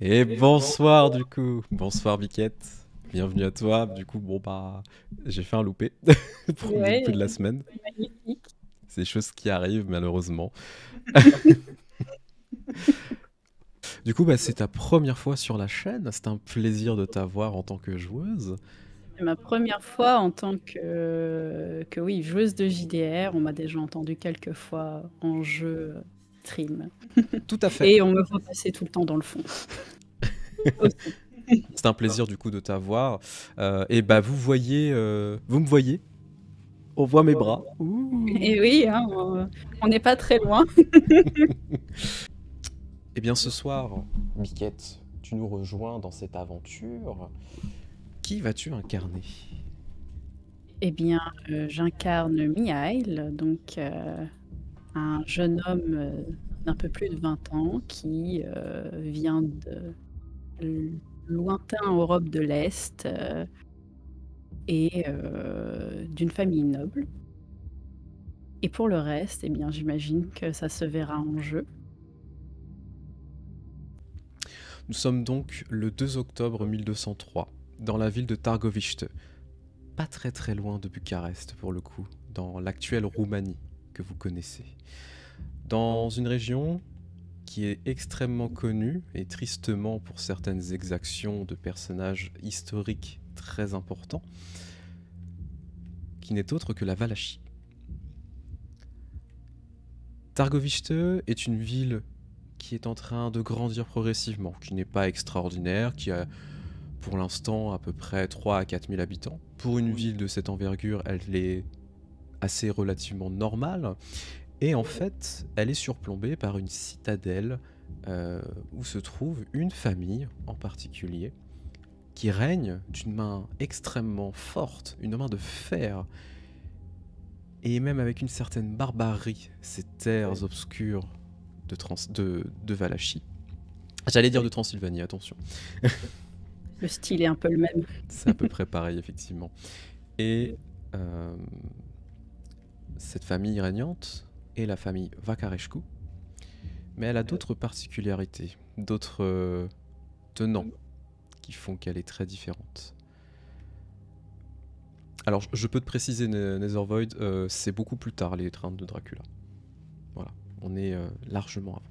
Et bonsoir du coup, bonsoir Biquette, bienvenue à toi. Du coup, bon bah, j'ai fait un loupé, premier loupé Ouais, de la semaine. magnifique. C'est des choses qui arrivent malheureusement. Du coup, bah, c'est ta première fois sur la chaîne, c'est un plaisir de t'avoir en tant que joueuse. C'est ma première fois en tant que oui, joueuse de JDR. On m'a déjà entendu quelques fois en jeu stream. Tout à fait, Et on me voit passer tout le temps dans le fond aussi. c'est un plaisir du coup de t'avoir. Et bah vous me voyez, on voit mes bras. Ouh. Et oui, hein, on n'est pas très loin. Et bien ce soir, Biquette, tu nous rejoins dans cette aventure. Qui vas-tu incarner? Eh bien, j'incarne Mihail, donc un jeune homme d'un peu plus de 20 ans qui vient de lointain Europe de l'Est et d'une famille noble. Et pour le reste, eh bien, j'imagine que ça se verra en jeu. Nous sommes donc le 2 octobre 1203, dans la ville de Targoviste, pas très très loin de Bucarest pour le coup, dans l'actuelle Roumanie que vous connaissez. Dans une région qui est extrêmement connue, et tristement pour certaines exactions de personnages historiques très importants, qui n'est autre que la Valachie. Targoviste est une ville qui est en train de grandir progressivement, qui n'est pas extraordinaire, qui a pour l'instant à peu près 3 à 4 000 habitants. Pour une ville de cette envergure, elle est assez relativement normale. Et en fait, elle est surplombée par une citadelle où se trouve une famille en particulier qui règne d'une main extrêmement forte, une main de fer, et même avec une certaine barbarie, ces terres obscures de Valachie. J'allais dire de Transylvanie, attention. Le style est un peu le même. C'est à peu près pareil, effectivement. Et euh, cette famille régnante est la famille Vakarescu, mais elle a d'autres particularités, d'autres tenants qui font qu'elle est très différente. Alors, je peux te préciser, Nethervoid, c'est beaucoup plus tard, les trains de Dracula. Voilà, on est largement avant.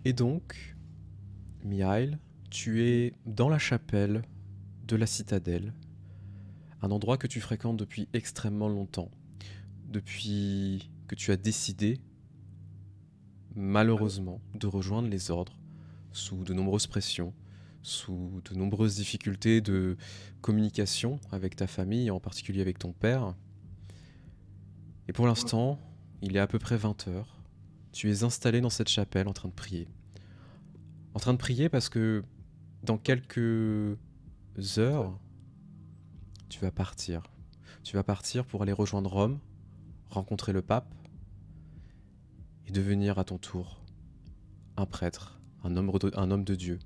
Et donc, Mihail, tu es dans la chapelle de la citadelle, un endroit que tu fréquentes depuis extrêmement longtemps, depuis que tu as décidé, malheureusement, de rejoindre les ordres, sous de nombreuses pressions, sous de nombreuses difficultés de communication avec ta famille, en particulier avec ton père. Et pour l'instant, il est à peu près 20 heures. Tu es installé dans cette chapelle en train de prier. En train de prier parce que dans quelques heures, tu vas partir. Tu vas partir pour aller rejoindre Rome, rencontrer le pape et devenir à ton tour un prêtre, un homme de Dieu.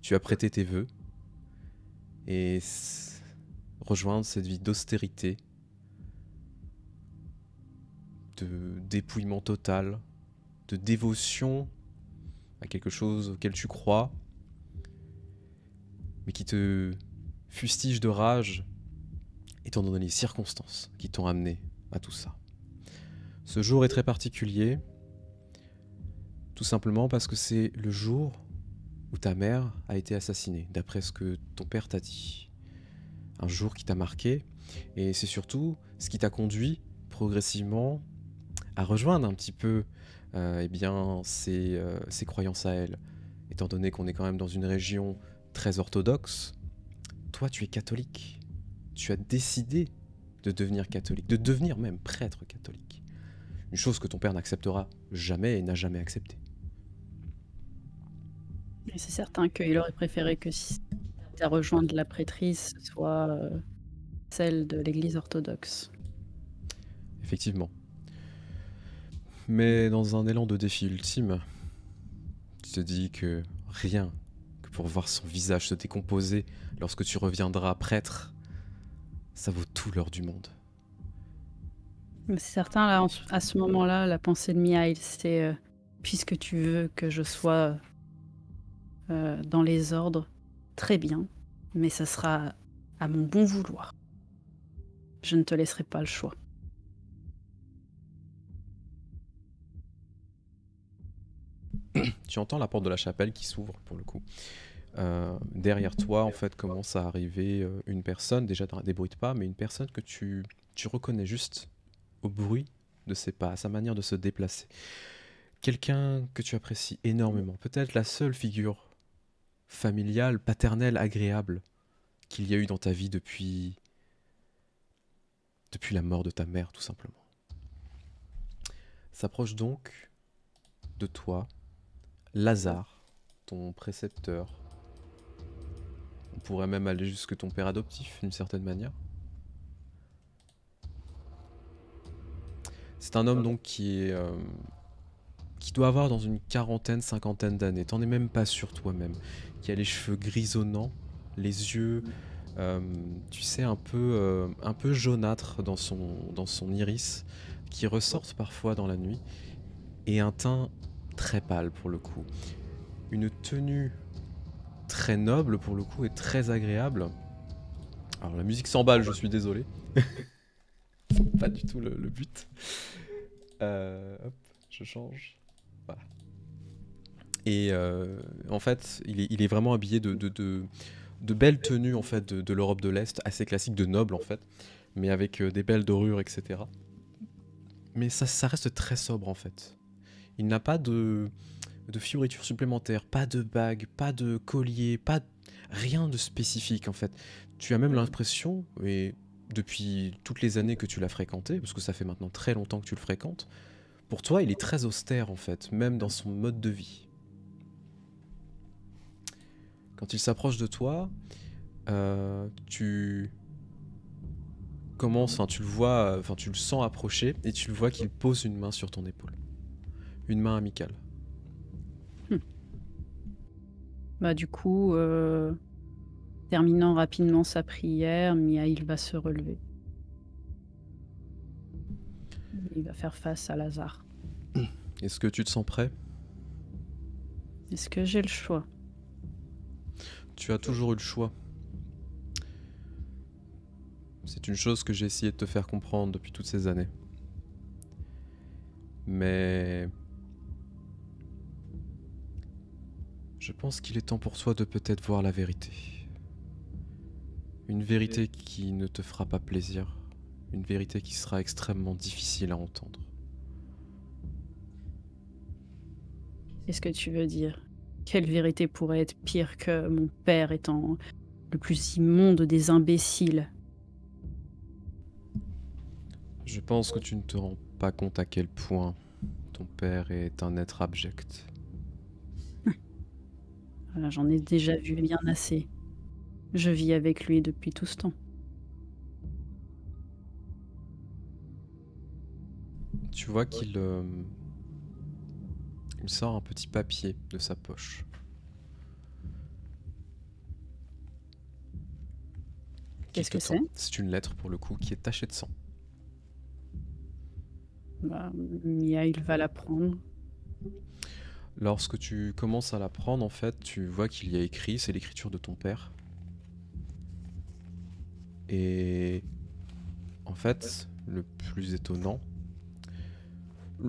Tu as prêté tes vœux et rejoindre cette vie d'austérité, de dépouillement total, de dévotion à quelque chose auquel tu crois, mais qui te fustige de rage étant donné les circonstances qui t'ont amené à tout ça. Ce jour est très particulier, tout simplement parce que c'est le jour où ta mère a été assassinée, d'après ce que ton père t'a dit. Un jour qui t'a marqué, et c'est surtout ce qui t'a conduit progressivement à rejoindre un petit peu eh bien, ses croyances à elle. Étant donné qu'on est quand même dans une région très orthodoxe, toi tu es catholique. Tu as décidé de devenir catholique, de devenir même prêtre catholique. Une chose que ton père n'acceptera jamais et n'a jamais acceptée. Et c'est certain qu'il aurait préféré que si ta rejointe la prêtrise soit celle de l'Église orthodoxe. Effectivement. Mais dans un élan de défi ultime, tu te dis que rien que pour voir son visage se décomposer lorsque tu reviendras prêtre, ça vaut tout l'or du monde. Mais c'est certain, là, à ce moment-là, la pensée de Mihail, c'est puisque tu veux que je sois dans les ordres, très bien, mais ça sera à mon bon vouloir. Je ne te laisserai pas le choix. Tu entends la porte de la chapelle qui s'ouvre pour le coup. Derrière toi, en fait, commence à arriver une personne, déjà dans des bruits de pas, mais une personne que tu reconnais juste au bruit de ses pas, à sa manière de se déplacer. Quelqu'un que tu apprécies énormément, peut-être la seule figure familiale, paternelle, agréable qu'il y a eu dans ta vie depuis la mort de ta mère, tout simplement. S'approche donc de toi Lazare, ton précepteur. On pourrait même aller jusque ton père adoptif, d'une certaine manière. C'est un homme donc qui doit avoir dans une quarantaine, cinquantaine d'années. T'en es même pas sûr toi-même. Qui a les cheveux grisonnants, les yeux, tu sais, un peu jaunâtres dans son iris, qui ressortent parfois dans la nuit, et un teint très pâle pour le coup. Une tenue très noble pour le coup et très agréable. Alors la musique s'emballe, je suis désolé. C'est pas du tout le but. Hop, je change. Voilà. Et en fait, il est vraiment habillé de belles tenues en fait de l'Europe de l'Est, assez classiques de nobles en fait, mais avec des belles dorures, etc. Mais ça reste très sobre en fait. Il n'a pas de fioritures supplémentaires, pas de bagues, pas de collier, rien de spécifique en fait. Tu as même l'impression, et depuis toutes les années que tu l'as fréquenté, parce que ça fait maintenant très longtemps que tu le fréquentes, pour toi il est très austère en fait, même dans son mode de vie. Quand il s'approche de toi, tu commences, enfin tu le vois, enfin tu le sens approcher et tu le vois qu'il pose une main sur ton épaule, une main amicale. Mmh. Bah, du coup, terminant rapidement sa prière, Miaïl va se relever. Il va faire face à Lazare. Est-ce que tu te sens prêt? Est-ce que j'ai le choix? Tu as toujours eu le choix. C'est une chose que j'ai essayé de te faire comprendre depuis toutes ces années. Mais je pense qu'il est temps pour toi de peut-être voir la vérité. Une vérité qui ne te fera pas plaisir. Une vérité qui sera extrêmement difficile à entendre. Qu'est-ce que tu veux dire? Quelle vérité pourrait être pire que mon père étant le plus immonde des imbéciles? Je pense que tu ne te rends pas compte à quel point ton père est un être abject. Voilà, j'en ai déjà vu bien assez. Je vis avec lui depuis tout ce temps. Tu vois qu'il il sort un petit papier de sa poche. Qu'il Qu'est-ce te que c'est? tend. C'est une lettre pour le coup qui est tachée de sang. Bah, Miaïl va la prendre. Lorsque tu commences à la prendre, en fait, tu vois qu'il y a écrit, c'est l'écriture de ton père. Et en fait, le plus étonnant,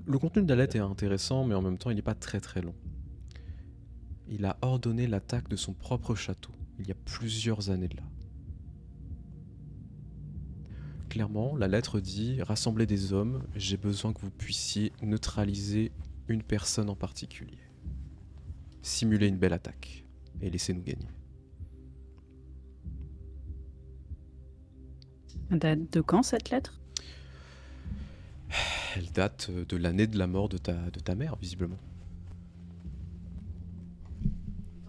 le contenu de la lettre est intéressant, mais en même temps, il n'est pas très très long. Il a ordonné l'attaque de son propre château, il y a plusieurs années de là. Clairement, la lettre dit « Rassemblez des hommes, j'ai besoin que vous puissiez neutraliser une personne en particulier. Simulez une belle attaque et laissez-nous gagner. » Date de quand cette lettre? Elle date de l'année de la mort de ta mère, visiblement.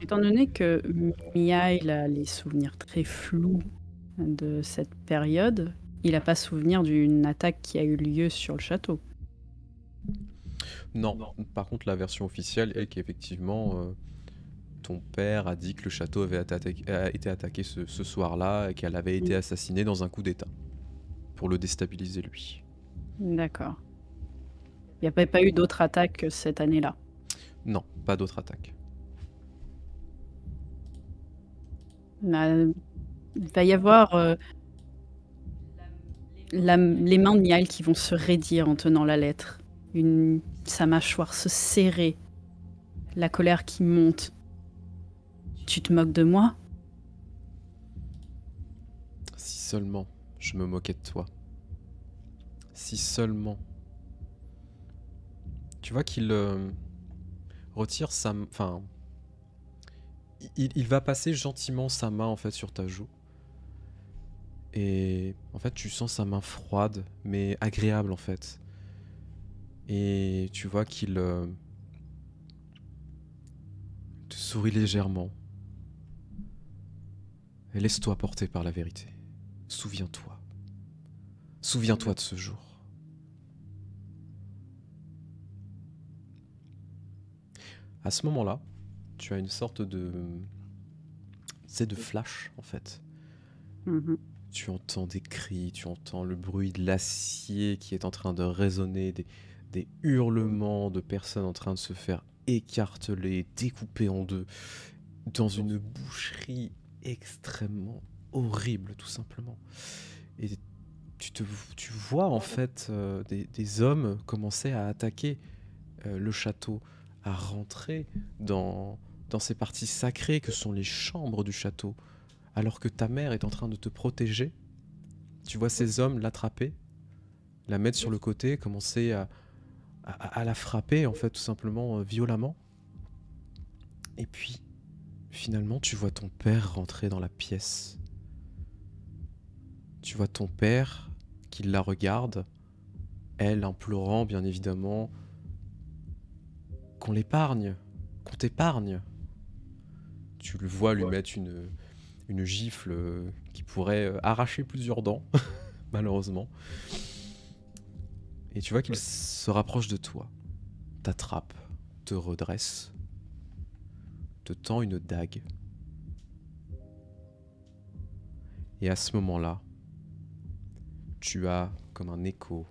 Étant donné que Miaïl a les souvenirs très flous de cette période, il n'a pas souvenir d'une attaque qui a eu lieu sur le château. Non, par contre, la version officielle est qu'effectivement, ton père a dit que le château avait été attaqué ce soir-là et qu'elle avait été assassinée dans un coup d'état pour le déstabiliser lui. D'accord. Il n'y a pas eu d'autres attaques cette année-là. Non, pas d'autre attaque. Il va y avoir les mains de Niall qui vont se raidir en tenant la lettre. Sa mâchoire se serrer, la colère qui monte. Tu te moques de moi? Si seulement je me moquais de toi. Si seulement. Tu vois qu'il retire sa... Enfin... Il va passer gentiment sa main en fait sur ta joue. Et en fait tu sens sa main froide mais agréable en fait. Et tu vois qu'il te sourit légèrement. Et laisse-toi porter par la vérité. Souviens-toi. Souviens-toi de ce jour. À ce moment-là, tu as une sorte de... C'est de flash en fait. Mhm. Tu entends des cris, tu entends le bruit de l'acier qui est en train de résonner, des hurlements de personnes en train de se faire écarteler, découper en deux, dans une boucherie extrêmement horrible tout simplement. Et tu vois en fait des hommes commencer à attaquer le château, à rentrer dans ces parties sacrées que sont les chambres du château, alors que ta mère est en train de te protéger. Tu vois ces hommes l'attraper, la mettre sur le côté, commencer à la frapper, en fait, tout simplement violemment. Et puis, finalement, tu vois ton père rentrer dans la pièce. Tu vois ton père qui la regarde, elle implorant, bien évidemment, qu'on l'épargne, qu'on t'épargne. Tu le vois lui mettre une gifle qui pourrait arracher plusieurs dents, malheureusement. Et tu vois qu'il se rapproche de toi, t'attrape, te redresse, te tend une dague. Et à ce moment-là, tu as comme un écho,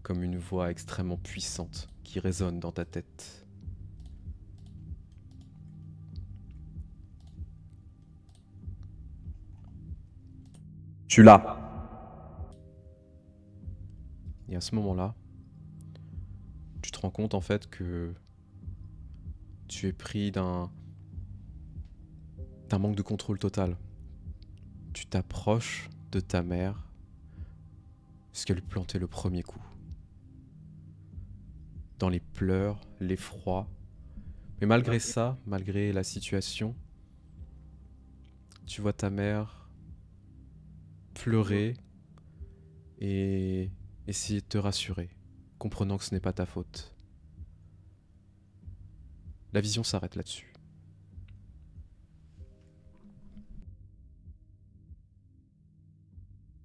comme une voix extrêmement puissante qui résonne dans ta tête. Tu l'as. Et à ce moment-là, tu te rends compte en fait que tu es pris d'un manque de contrôle total. Tu t'approches de ta mère puisqu'elle lui plantait le premier coup. Dans les pleurs, l'effroi. Mais malgré ça, malgré la situation, tu vois ta mère pleurer et essayer de te rassurer, comprenant que ce n'est pas ta faute. La vision s'arrête là-dessus.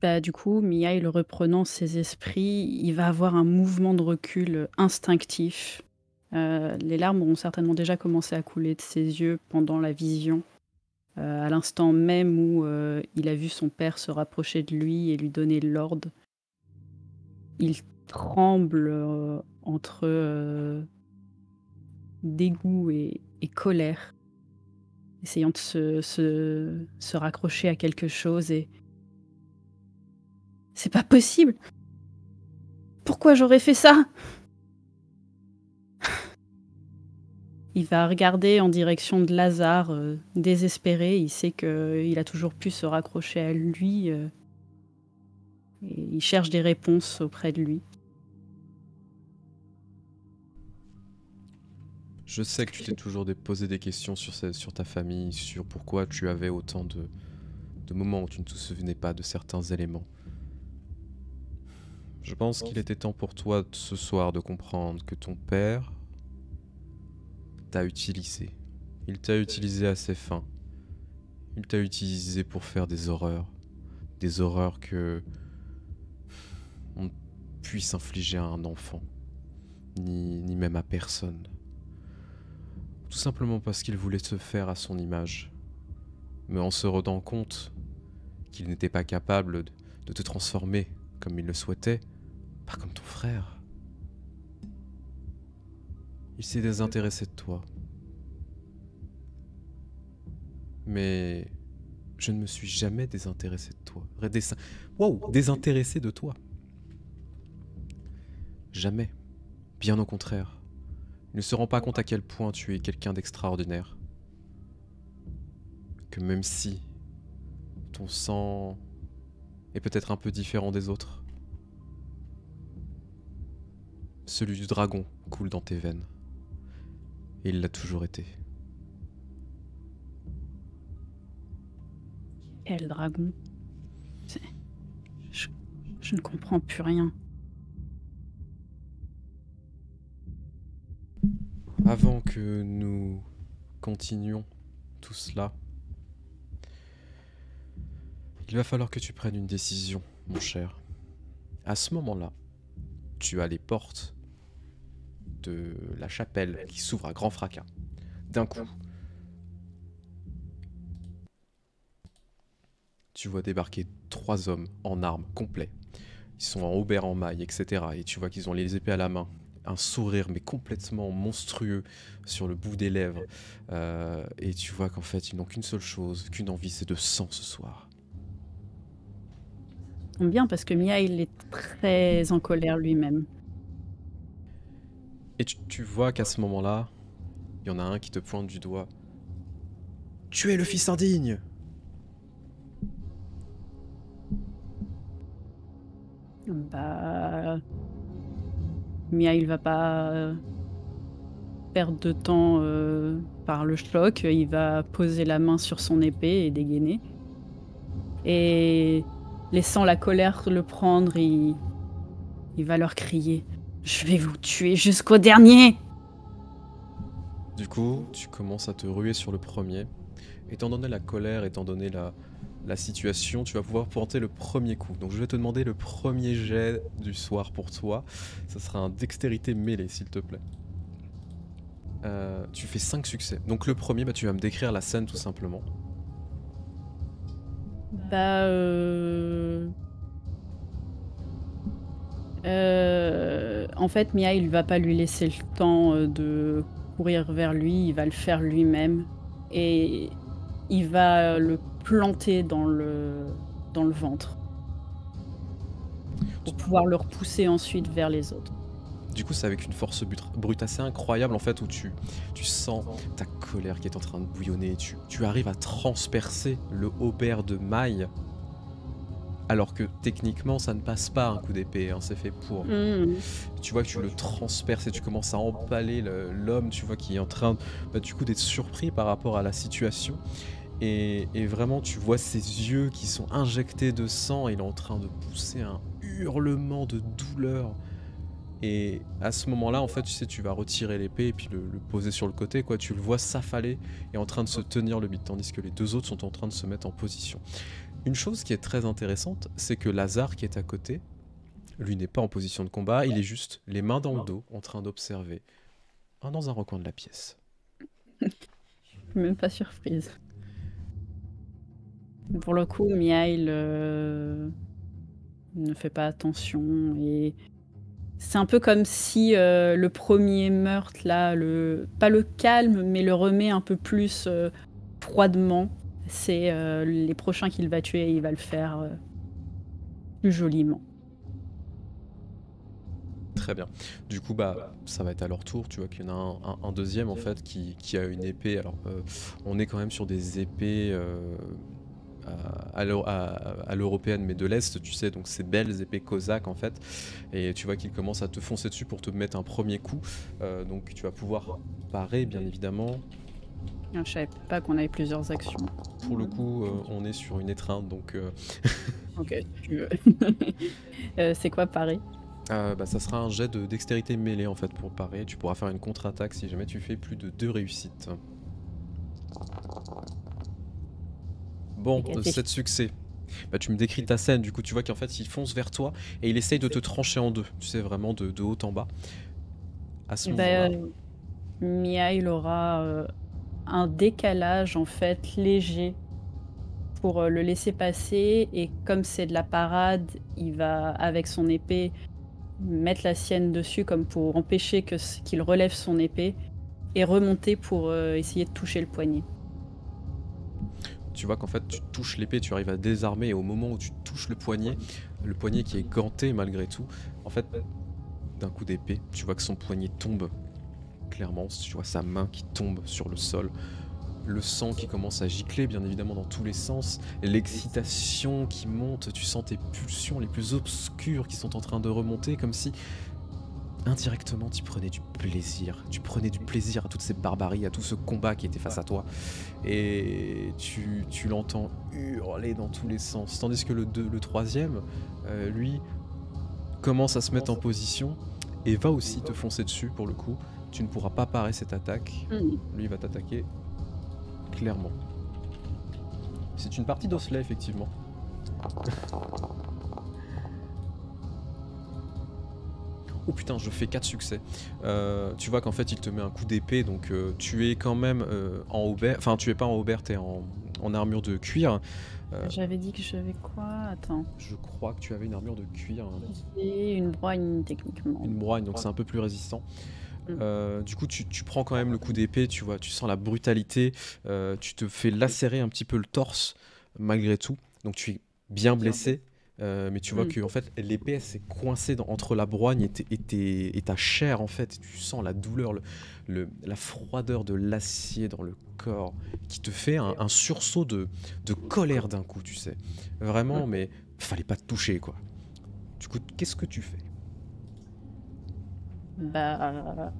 Bah, du coup, Miail reprenant ses esprits, il va avoir un mouvement de recul instinctif. Les larmes auront certainement déjà commencé à couler de ses yeux pendant la vision, à l'instant même où il a vu son père se rapprocher de lui et lui donner l'ordre. Il tremble entre dégoût et colère, essayant de se raccrocher à quelque chose et... C'est pas possible! Pourquoi j'aurais fait ça? Il va regarder en direction de Lazare, désespéré. Il sait qu'il a toujours pu se raccrocher à lui, et il cherche des réponses auprès de lui. Je sais que tu t'es toujours posé des questions sur ta famille, sur pourquoi tu avais autant de moments où tu ne te souvenais pas de certains éléments. Je pense qu'il était temps pour toi ce soir de comprendre que ton père t'a utilisé. Il t'a utilisé à ses fins. Il t'a utilisé pour faire des horreurs. Des horreurs que on ne puisse infliger à un enfant, ni même à personne. Tout simplement parce qu'il voulait se faire à son image. Mais en se rendant compte qu'il n'était pas capable de te transformer comme il le souhaitait, pas comme ton frère. Il s'est désintéressé de toi. mais je ne me suis jamais désintéressé de toi. Wow, désintéressé de toi. Jamais. Bien au contraire. Il ne se rend pas compte à quel point tu es quelqu'un d'extraordinaire. Que même si ton sang est peut-être un peu différent des autres, celui du dragon coule dans tes veines. Et il l'a toujours été. Quel dragon? C'est- Je, je ne comprends plus rien. Avant que nous continuions tout cela, il va falloir que tu prennes une décision, mon cher. À ce moment-là, tu as les portes de la chapelle qui s'ouvrent à grand fracas. D'un coup, tu vois débarquer 3 hommes en armes complets. Ils sont en haubert en maille, etc. Et tu vois qu'ils ont les épées à la main. Un sourire, mais complètement monstrueux sur le bout des lèvres. Et tu vois qu'en fait, ils n'ont qu'une seule chose, qu'une envie, c'est de sang ce soir. Tombe bien parce que Mia, il est très en colère lui-même. Et tu vois qu'à ce moment-là, il y en a un qui te pointe du doigt. Tu es le fils indigne! Bah, Mia, il va pas perdre de temps par le choc. Il va poser la main sur son épée et dégainer. Et laissant la colère le prendre, il va leur crier « Je vais vous tuer jusqu'au dernier !» Du coup, tu commences à te ruer sur le premier. Étant donné la colère, étant donné la situation, tu vas pouvoir porter le premier coup. Donc je vais te demander le premier jet du soir pour toi. Ça sera un dextérité mêlée, s'il te plaît. Tu fais 5 succès. Donc le premier, bah, tu vas me décrire la scène tout simplement. Bah, en fait, Mia, il va pas lui laisser le temps de courir vers lui, il va le faire lui-même et il va le planter dans le ventre pour pouvoir le repousser ensuite vers les autres. Du coup, c'est avec une force brute assez incroyable en fait, où tu sens ta colère qui est en train de bouillonner. Tu arrives à transpercer le haubert de maille, alors que techniquement, ça ne passe pas un coup d'épée, hein, c'est fait pour. Tu vois que tu le transperces et tu commences à empaler l'homme, tu vois, qui est en train du coup d'être surpris par rapport à la situation. Et vraiment, tu vois ses yeux qui sont injectés de sang, et il est en train de pousser un hurlement de douleur. Et à ce moment-là, en fait, tu sais, tu vas retirer l'épée et puis le poser sur le côté, quoi. Tu le vois s'affaler et en train de se tenir le bide, tandis que les 2 autres sont en train de se mettre en position. Une chose qui est très intéressante, c'est que Lazare, qui est à côté, lui n'est pas en position de combat, il est juste les mains dans le dos, en train d'observer, dans un recoin de la pièce. Je suis même pas surprise. Pour le coup, Miail ne fait pas attention et c'est un peu comme si le premier meurtre là, pas le calme, mais le remet un peu plus froidement. C'est les prochains qu'il va tuer, il va le faire plus joliment. Très bien. Du coup, bah, ça va être à leur tour. Tu vois qu'il y en a un deuxième en fait qui a une épée. Alors, on est quand même sur des épées à l'européenne, mais de l'Est, tu sais, donc ces belles épées cosaques en fait. Et tu vois qu'il commence à te foncer dessus pour te mettre un premier coup. Donc tu vas pouvoir parer, bien évidemment. Je savais pas qu'on avait plusieurs actions. Pour le coup, on est sur une étreinte, donc... Ok, si tu veux. C'est quoi parer? Bah, ça sera un jet de dextérité mêlée en fait pour parer. Tu pourras faire une contre-attaque si jamais tu fais plus de 2 réussites. Bon, 7 succès. Bah, tu me décris ta scène, du coup tu vois qu'en fait il fonce vers toi et il essaye de te trancher en deux, tu sais, vraiment de haut en bas. À ce moment-là. Mia, il aura un décalage en fait léger pour le laisser passer, et comme c'est de la parade, il va avec son épée mettre la sienne dessus comme pour empêcher qu'il relève son épée et remonter pour essayer de toucher le poignet. tu vois qu'en fait tu touches l'épée, tu arrives à désarmer et au moment où tu touches le poignet qui est ganté malgré tout, en fait d'un coup d'épée, tu vois que son poignet tombe clairement, tu vois sa main qui tombe sur le sol, le sang qui commence à gicler bien évidemment dans tous les sens, l'excitation qui monte, tu sens tes pulsions les plus obscures qui sont en train de remonter comme si indirectement tu prenais du plaisir à toutes ces barbaries, à tout ce combat qui était face à toi et tu l'entends hurler dans tous les sens, tandis que le troisième, lui, commence à se mettre en position et va aussi te foncer dessus pour le coup. Tu ne pourras pas parer cette attaque. Hmm. Lui va t'attaquer clairement. C'est une partie d'osselet effectivement. Oh putain, je fais 4 succès. Tu vois qu'en fait il te met un coup d'épée, donc tu es quand même en aubert. Enfin, tu es pas en aubert, t'es en armure de cuir. J'avais dit que j'avais quoi? Attends. Je crois que tu avais une armure de cuir, hein. J'ai une brogne techniquement. Une brogne, donc c'est un peu plus résistant. Du coup, tu prends quand même le coup d'épée, tu vois, tu sens la brutalité, tu te fais lacérer un petit peu le torse malgré tout, donc tu es bien blessé, mais tu vois que en fait l'épée elle s'est coincée entre la brogne et ta chair en fait, tu sens la douleur, la froideur de l'acier dans le corps qui te fait un sursaut de colère d'un coup, tu sais, vraiment, mais fallait pas te toucher quoi. Du coup, qu'est-ce que tu fais? Bah,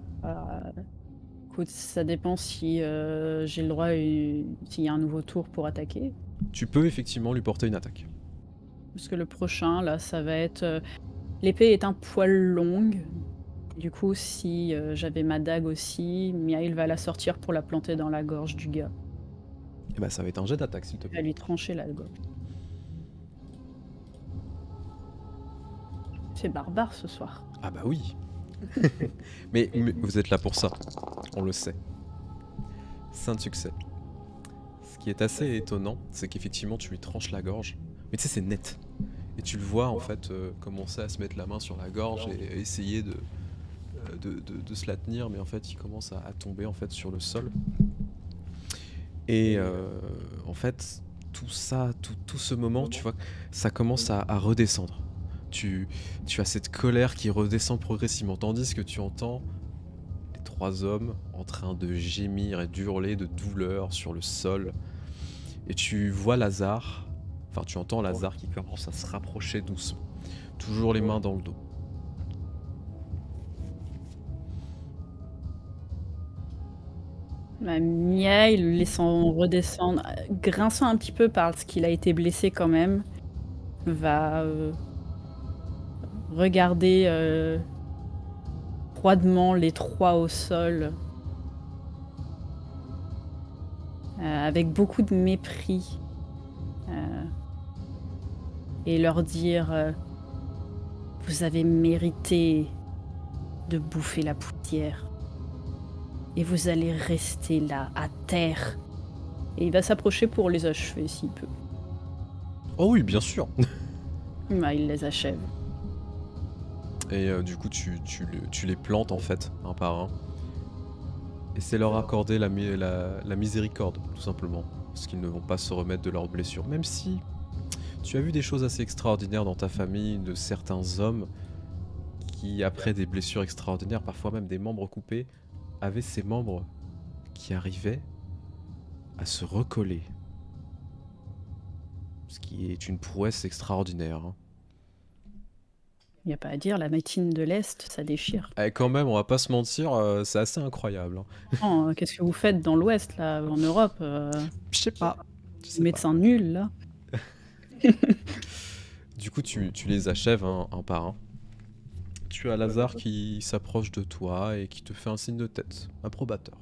écoute, ça dépend si j'ai le droit, s'il y a un nouveau tour pour attaquer. Tu peux effectivement lui porter une attaque. Parce que le prochain, là, ça va être... l'épée est un poil longue. Du coup, si j'avais ma dague aussi, Miail va la sortir pour la planter dans la gorge du gars. Et bah ça va être un jet d'attaque s'il te Elle va plaît. lui trancher la gorge. C'est barbare ce soir. Ah bah oui. mais vous êtes là pour ça, on le sait. 5 succès. Ce qui est assez étonnant, c'est qu'effectivement tu lui tranches la gorge, mais tu sais c'est net. Et tu le vois en fait commencer à se mettre la main sur la gorge et essayer de se la tenir, mais en fait il commence à tomber en fait sur le sol. Et en fait tout ça, tout ce moment, tu vois, ça commence à redescendre. Tu as cette colère qui redescend progressivement, tandis que tu entends les 3 hommes en train de gémir et d'hurler de douleur sur le sol. Et tu vois Lazare, enfin tu entends Lazare qui commence à se rapprocher doucement, toujours les mains dans le dos. Miail, le laissant redescendre, grinçant un petit peu parce qu'il a été blessé quand même, va regarder froidement les 3 au sol, avec beaucoup de mépris, et leur dire vous avez mérité de bouffer la poussière. Et vous allez rester là, à terre. Et il va s'approcher pour les achever s'il peut. Oh oui, bien sûr. Bah, il les achève. Et du coup tu les plantes en fait, un par un. Et c'est leur accorder la miséricorde, tout simplement. Parce qu'ils ne vont pas se remettre de leurs blessures. Même si tu as vu des choses assez extraordinaires dans ta famille, de certains hommes qui, après des blessures extraordinaires, parfois même des membres coupés, avaient ces membres qui arrivaient à se recoller. Ce qui est une prouesse extraordinaire. Hein. Il n'y a pas à dire, la médecine de l'Est, ça déchire. Et quand même, on va pas se mentir, c'est assez incroyable. Hein. Non, qu'est-ce que vous faites dans l'Ouest, là, en Europe Je sais pas. Médecin nul, là. Du coup, tu les achèves un par un. Tu as Lazare qui s'approche de toi et qui te fait un signe de tête, approbateur.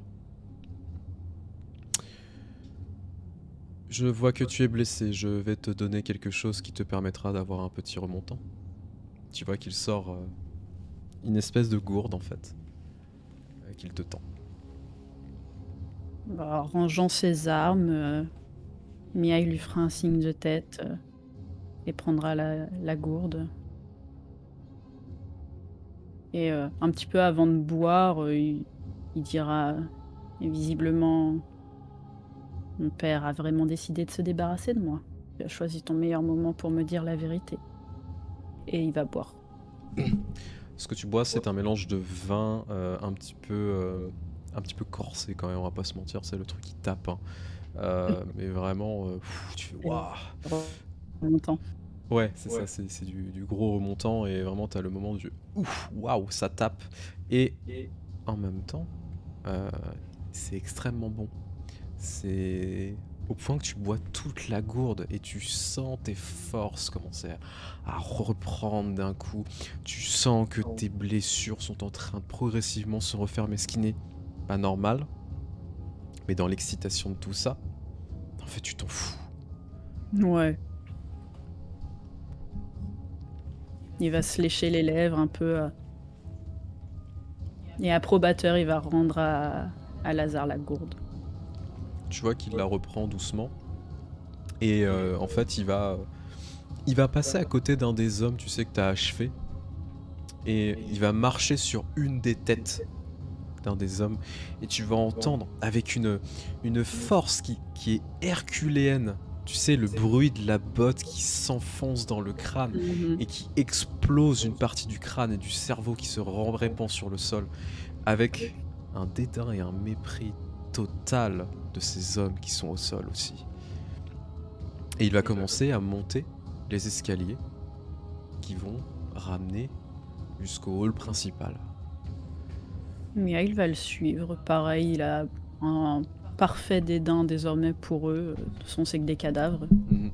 Je vois que tu es blessé, je vais te donner quelque chose qui te permettra d'avoir un petit remontant. Tu vois qu'il sort une espèce de gourde en fait, qu'il te tend. Bah, rangeant ses armes, Miail lui fera un signe de tête et prendra la gourde. Et un petit peu avant de boire, il dira visiblement Mon père a vraiment décidé de se débarrasser de moi. Il a choisi ton meilleur moment pour me dire la vérité. Et il va boire. Ce que tu bois, c'est un mélange de vin un petit peu corsé quand même, on va pas se mentir, c'est le truc qui tape, hein. Mais vraiment, tu fais Et waouh! longtemps. Ouais, c'est ça, c'est du gros remontant et vraiment t'as le moment du ouf, waouh, ça tape. Et en même temps, euh, c'est extrêmement bon. C'est au point que tu bois toute la gourde et tu sens tes forces commencer à reprendre d'un coup. Tu sens que tes blessures sont en train de progressivement se refermer, ce qui n'est pas normal. Mais dans l'excitation de tout ça, en fait, tu t'en fous. Ouais. Il va se lécher les lèvres un peu. Et approbateur, il va rendre à Lazare la gourde. Tu vois qu'il la reprend doucement. Et en fait, il va passer à côté d'un des hommes, tu sais, que t'as achevé. Et il va marcher sur une des têtes d'un des hommes. Et tu vas entendre avec une force qui est herculéenne. Tu sais, le bruit de la botte qui s'enfonce dans le crâne Mhm. et qui explose une partie du crâne et du cerveau qui se répand sur le sol. Avec un dédain et un mépris total de ces hommes qui sont au sol aussi. Et il va commencer à monter les escaliers qui vont ramener jusqu'au hall principal. Miail va le suivre. Pareil, il a un parfait dédain désormais pour eux. De toute façon, c'est que des cadavres. Mhm.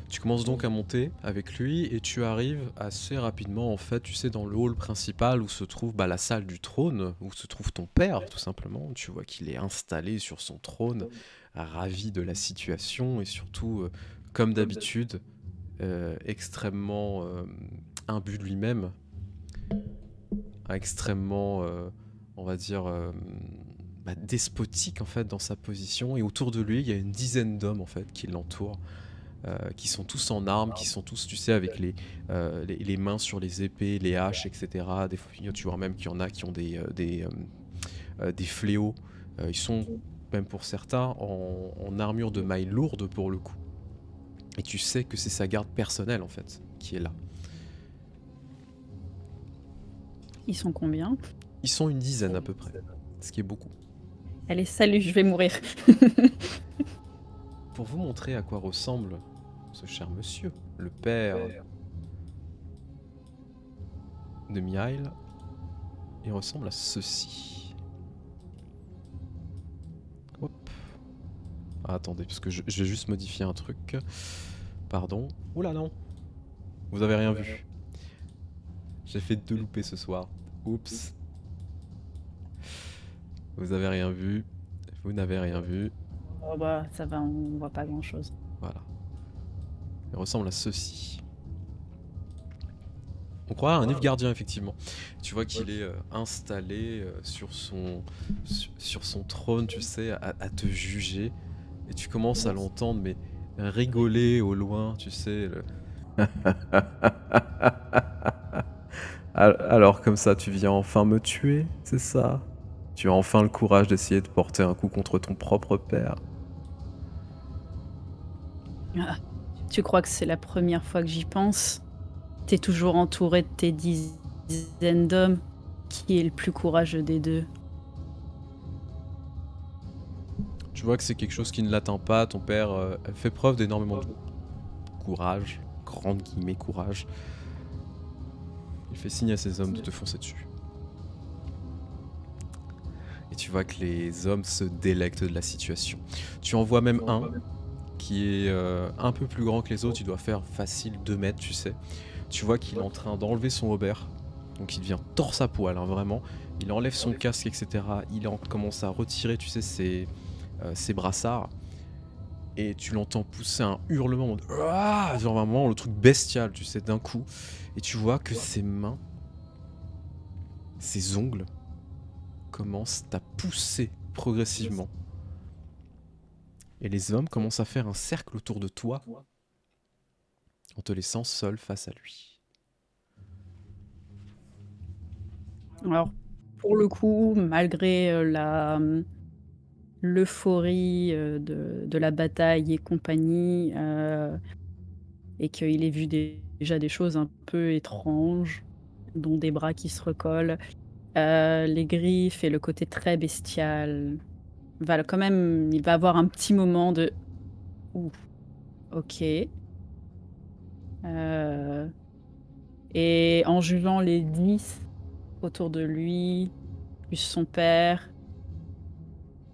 Tu commences donc à monter avec lui et tu arrives assez rapidement en fait, tu sais, dans le hall principal où se trouve la salle du trône, où se trouve ton père tout simplement. Tu vois qu'il est installé sur son trône, ravi de la situation et surtout, comme d'habitude, extrêmement imbu de lui-même, extrêmement, on va dire, despotique en fait dans sa position. Et autour de lui, il y a une dizaine d'hommes en fait qui l'entourent. Qui sont tous en armes, qui sont tous, tu sais, avec les mains sur les épées, les haches, etc. Des fois, tu vois même qu'il y en a qui ont des fléaux. Ils sont, même pour certains, en armure de mailles lourdes pour le coup. Et tu sais que c'est sa garde personnelle, en fait, qui est là. Ils sont combien? Ils sont une dizaine à peu près, ce qui est beaucoup. Allez, salut, je vais mourir. Pour vous montrer à quoi ressemble ce cher monsieur, le père de Mihail, il ressemble à ceci. Hop. Ah, attendez, parce que je vais juste modifier un truc. Pardon. Oula non. Vous avez rien vu. J'ai fait 2 loupés ce soir. Oups. Vous avez rien vu. Vous n'avez rien vu. Oh bah, ça va, on voit pas grand-chose. Voilà. Il ressemble à ceci. On croirait à un Nilfgaardien, effectivement. Tu vois qu'il est installé sur son trône, tu sais, à te juger. Et tu commences à l'entendre, mais rigoler au loin, tu sais. Alors comme ça, tu viens enfin me tuer, c'est ça? Tu as enfin le courage d'essayer de porter un coup contre ton propre père. Ah, tu crois que c'est la première fois que j'y pense? T'es toujours entouré de tes dizaines d'hommes. Qui est le plus courageux des deux? Tu vois que c'est quelque chose qui ne l'atteint pas. Ton père fait preuve d'énormément de courage, grande guillemets courage. Il fait signe à ses hommes de te foncer dessus. Et tu vois que les hommes se délectent de la situation. Tu en vois même un qui est un peu plus grand que les autres. Il doit faire facile 2 mètres, tu sais. Tu vois qu'il est en train d'enlever son haubert. Donc il devient torse à poil, hein, vraiment. Il enlève son casque, etc. Commence à retirer, tu sais, ses brassards. Et tu l'entends pousser un hurlement. Genre vraiment le truc bestial, tu sais, d'un coup. Et tu vois que ses mains, ses ongles, commencent à pousser progressivement. Et les hommes commencent à faire un cercle autour de toi en te laissant seul face à lui. Alors, pour le coup, malgré l'euphorie de la bataille et compagnie, et qu'il ait vu déjà des choses un peu étranges, dont des bras qui se recollent, les griffes et le côté très bestial. Quand même, il va avoir un petit moment de ouh, ok. Euh, et en jugeant les 10 autour de lui, plus son père,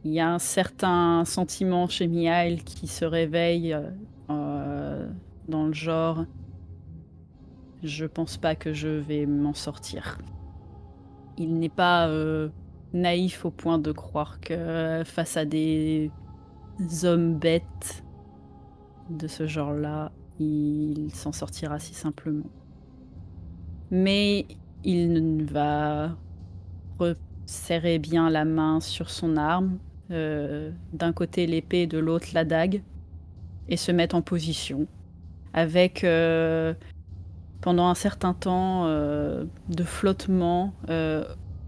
il y a un certain sentiment chez Mihail qui se réveille dans le genre je pense pas que je vais m'en sortir. Il n'est pas naïf au point de croire que face à des hommes bêtes de ce genre-là, il s'en sortira si simplement. Mais il va resserrer bien la main sur son arme, d'un côté l'épée, de l'autre la dague, et se mettre en position, avec pendant un certain temps de flottement,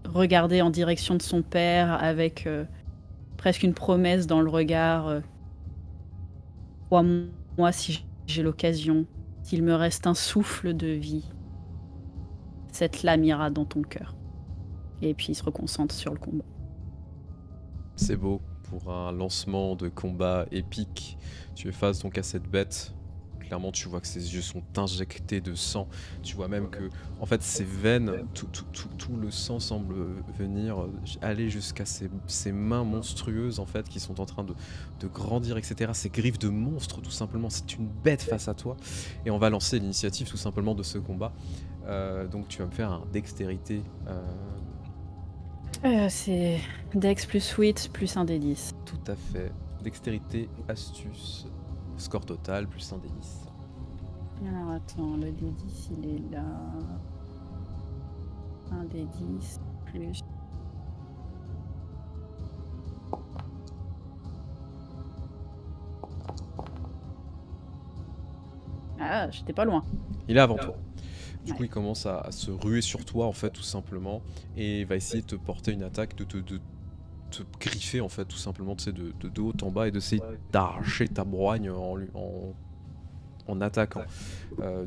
regarder en direction de son père avec presque une promesse dans le regard. Crois-moi si j'ai l'occasion, s'il me reste un souffle de vie, cette lame ira dans ton cœur. Et puis il se reconcentre sur le combat. C'est beau pour un lancement de combat épique. Tu es face donc à cette bête. Clairement, tu vois que ses yeux sont injectés de sang. Tu vois même que, en fait, ses veines, tout le sang semble venir aller jusqu'à ses mains monstrueuses, en fait, qui sont en train de grandir, etc. Ces griffes de monstre, tout simplement. C'est une bête face à toi. Et on va lancer l'initiative, tout simplement, de ce combat. Donc, tu vas me faire un dextérité. C'est Dex plus 8 plus un des 10. Tout à fait. Dextérité, astuce, score total, plus un des 10. Alors attends, le D10 il est là. Un des 10 plus. Ah, j'étais pas loin. Il est avant toi. Du coup, il commence à se ruer sur toi, en fait, tout simplement, et il va essayer de te porter une attaque, de te griffer, en fait, tout simplement, tu sais, de haut en bas, et d'essayer d'arracher ta broigne en attaquant.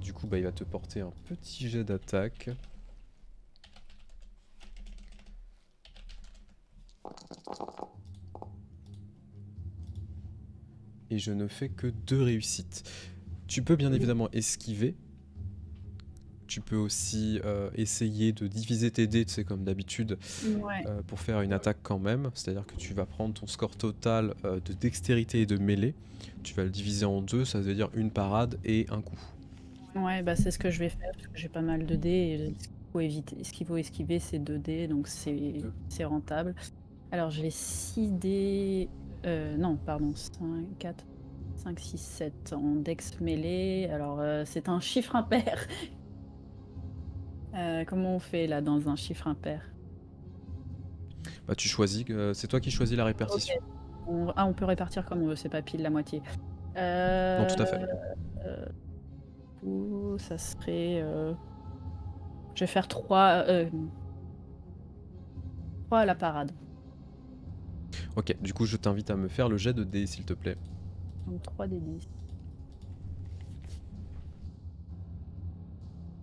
Du coup, il va te porter un petit jet d'attaque. Et je ne fais que 2 réussites. Tu peux bien évidemment esquiver. Tu peux aussi essayer de diviser tes dés, tu sais, comme d'habitude, pour faire une attaque quand même. C'est-à-dire que tu vas prendre ton score total de dextérité et de mêlée. Tu vas le diviser en 2, ça veut dire une parade et un coup. Ouais, c'est ce que je vais faire, parce que j'ai pas mal de dés. Et ce qu'il faut esquiver, c'est 2 dés, donc c'est rentable. Alors, j'ai 6 dés... non, pardon, 5, 4, 5, 6, 7 en dex mêlée. Alors, c'est un chiffre impair. Comment on fait là dans un chiffre impair? Tu choisis, c'est toi qui choisis la répartition. Okay. On peut répartir comme on veut, c'est pas pile la moitié. Non, tout à fait. Ça serait... Je vais faire 3 à la parade. Ok, du coup je t'invite à me faire le jet de dés s'il te plaît. Donc 3 des 10.